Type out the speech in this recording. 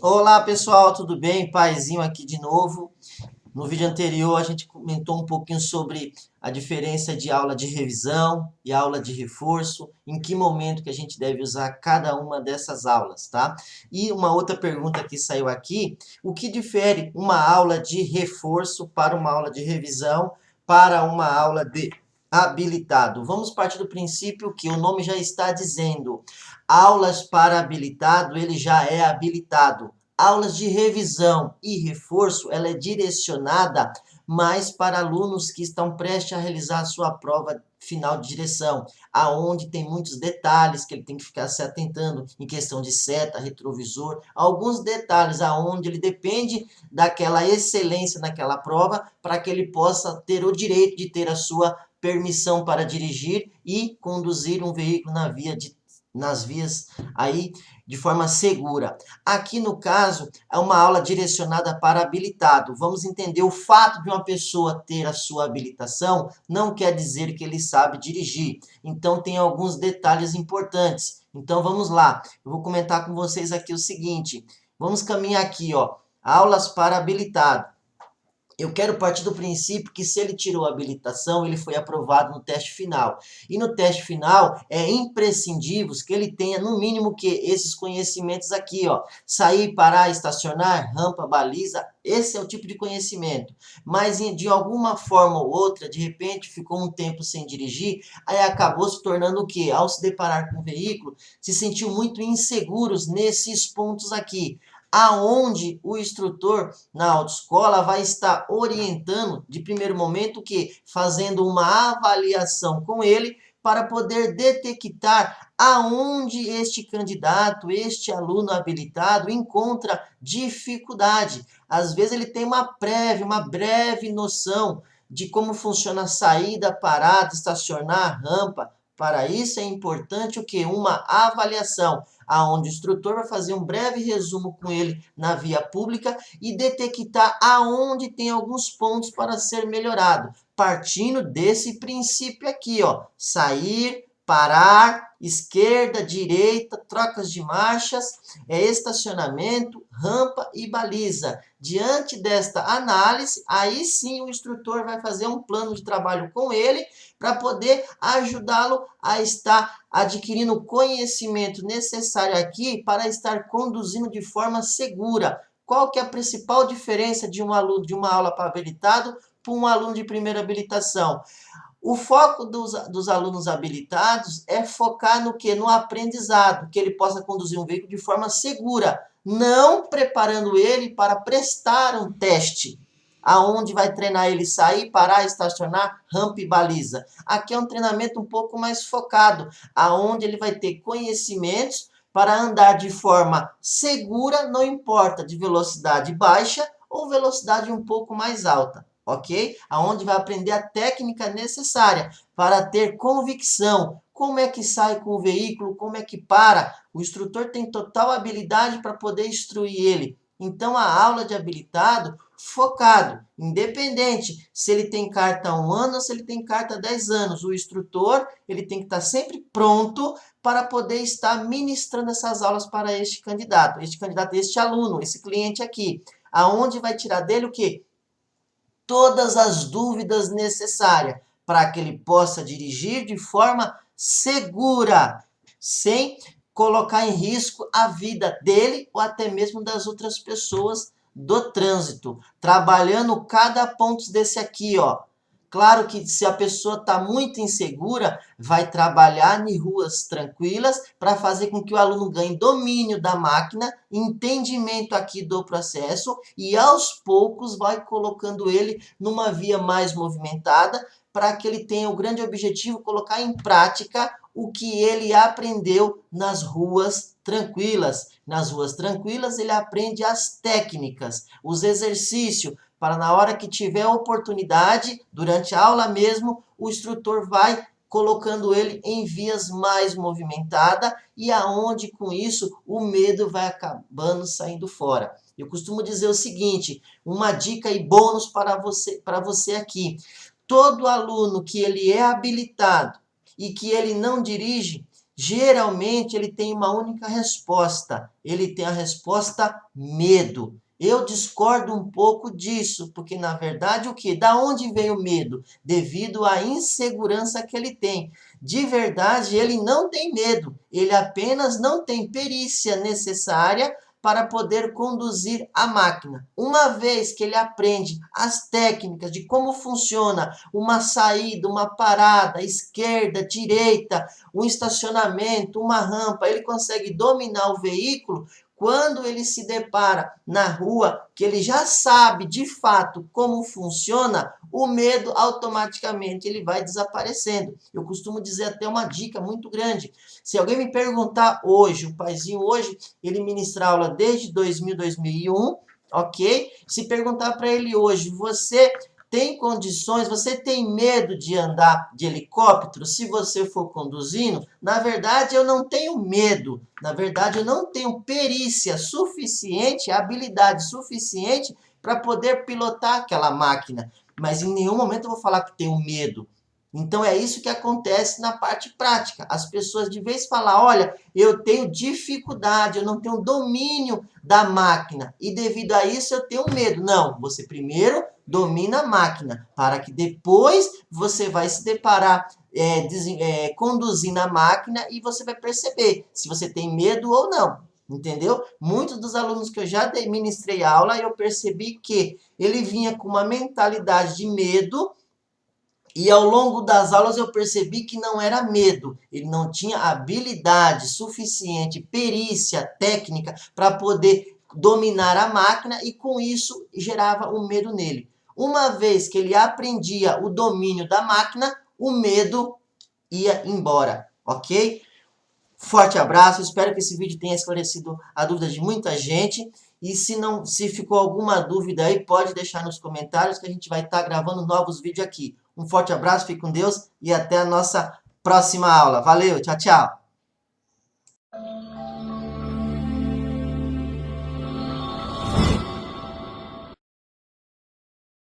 Olá pessoal, tudo bem? Paizinho aqui de novo. No vídeo anterior a gente comentou um pouquinho sobre a diferença de aula de revisão e aula de reforço, em que momento que a gente deve usar cada uma dessas aulas, tá? E uma outra pergunta que saiu aqui, o que difere uma aula de reforço para uma aula de revisão para uma aula de habilitado? Vamos partir do princípio que o nome já está dizendo, aulas para habilitado, ele já é habilitado. Aulas de revisão e reforço, ela é direcionada mais para alunos que estão prestes a realizar a sua prova final de direção, aonde tem muitos detalhes que ele tem que ficar se atentando em questão de seta, retrovisor, alguns detalhes aonde ele depende daquela excelência naquela prova para que ele possa ter o direito de ter a sua permissão para dirigir e conduzir um veículo nas vias aí de forma segura. Aqui no caso, é uma aula direcionada para habilitado. Vamos entender o fato de uma pessoa ter a sua habilitação não quer dizer que ele sabe dirigir. Então tem alguns detalhes importantes. Então vamos lá. Eu vou comentar com vocês aqui o seguinte. Vamos caminhar aqui, ó. Aulas para habilitado. Eu quero partir do princípio que se ele tirou a habilitação, ele foi aprovado no teste final. E no teste final, é imprescindível que ele tenha, no mínimo, que esses conhecimentos aqui, ó. Sair, parar, estacionar, rampa, baliza, esse é o tipo de conhecimento. Mas, de alguma forma ou outra, de repente, ficou um tempo sem dirigir, aí acabou se tornando o quê? Ao se deparar com o veículo, se sentiu muito inseguros nesses pontos aqui, aonde o instrutor na autoescola vai estar orientando de primeiro momento o que? Fazendo uma avaliação com ele para poder detectar aonde este candidato, este aluno habilitado encontra dificuldade. Às vezes ele tem uma breve noção de como funciona a saída, parada, estacionar, rampa. Para isso é importante o que? Uma avaliação, aonde o instrutor vai fazer um breve resumo com ele na via pública e detectar aonde tem alguns pontos para ser melhorado, partindo desse princípio aqui, ó, sair, parar, esquerda, direita, trocas de marchas, estacionamento, rampa e baliza. Diante desta análise, aí sim o instrutor vai fazer um plano de trabalho com ele para poder ajudá-lo a estar adquirindo o conhecimento necessário aqui para estar conduzindo de forma segura. Qual que é a principal diferença de um aluno de uma aula para habilitado para um aluno de primeira habilitação? O foco dos alunos habilitados é focar no que? No aprendizado, que ele possa conduzir um veículo de forma segura, não preparando ele para prestar um teste, aonde vai treinar ele sair, parar, estacionar, rampa e baliza. Aqui é um treinamento um pouco mais focado, aonde ele vai ter conhecimentos para andar de forma segura, não importa de velocidade baixa ou velocidade um pouco mais alta, ok? Aonde vai aprender a técnica necessária para ter convicção. Como é que sai com o veículo, como é que para. O instrutor tem total habilidade para poder instruir ele. Então, a aula de habilitado focado, independente se ele tem carta há 1 ano ou se ele tem carta há 10 anos. O instrutor ele tem que estar sempre pronto para poder estar ministrando essas aulas para este candidato, este aluno, esse cliente aqui. Aonde vai tirar dele o quê? Todas as dúvidas necessárias para que ele possa dirigir de forma segura, sem colocar em risco a vida dele ou até mesmo das outras pessoas do trânsito, trabalhando cada ponto desse aqui, ó. Claro que se a pessoa está muito insegura, vai trabalhar em ruas tranquilas para fazer com que o aluno ganhe domínio da máquina, entendimento aqui do processo e aos poucos vai colocando ele numa via mais movimentada para que ele tenha o grande objetivo de colocar em prática o que ele aprendeu nas ruas tranquilas. Nas ruas tranquilas ele aprende as técnicas, os exercícios, para na hora que tiver oportunidade, durante a aula mesmo, o instrutor vai colocando ele em vias mais movimentadas e aonde com isso o medo vai acabando saindo fora. Eu costumo dizer o seguinte, uma dica e bônus para você aqui. Todo aluno que ele é habilitado e que ele não dirige, geralmente ele tem uma única resposta. Ele tem a resposta medo. Eu discordo um pouco disso, porque na verdade o que? Da onde vem o medo? Devido à insegurança que ele tem. De verdade, ele não tem medo, ele apenas não tem perícia necessária para poder conduzir a máquina. Uma vez que ele aprende as técnicas de como funciona uma saída, uma parada, esquerda, direita, um estacionamento, uma rampa, ele consegue dominar o veículo. Quando ele se depara na rua, que ele já sabe de fato como funciona, o medo automaticamente ele vai desaparecendo. Eu costumo dizer até uma dica muito grande. Se alguém me perguntar hoje, o Paizinho hoje, ele ministra aula desde 2000, 2001, ok? Se perguntar para ele hoje, você tem condições, você tem medo de andar de helicóptero se você for conduzindo? Na verdade, eu não tenho medo. Na verdade, eu não tenho perícia suficiente, habilidade suficiente para poder pilotar aquela máquina. Mas em nenhum momento eu vou falar que tenho medo. Então é isso que acontece na parte prática. As pessoas de vez falar, olha, eu tenho dificuldade, eu não tenho domínio da máquina e devido a isso eu tenho medo. Não, você primeiro domina a máquina para que depois você vai se deparar conduzindo a máquina e você vai perceber se você tem medo ou não. Entendeu? Muitos dos alunos que eu já ministrei aula, eu percebi que ele vinha com uma mentalidade de medo. E ao longo das aulas eu percebi que não era medo, ele não tinha habilidade suficiente, perícia técnica para poder dominar a máquina e com isso gerava o medo nele. Uma vez que ele aprendia o domínio da máquina, o medo ia embora, ok? Forte abraço, espero que esse vídeo tenha esclarecido a dúvida de muita gente. E se ficou alguma dúvida aí, pode deixar nos comentários que a gente vai estar gravando novos vídeos aqui. Um forte abraço, fique com Deus e até a nossa próxima aula. Valeu, tchau, tchau!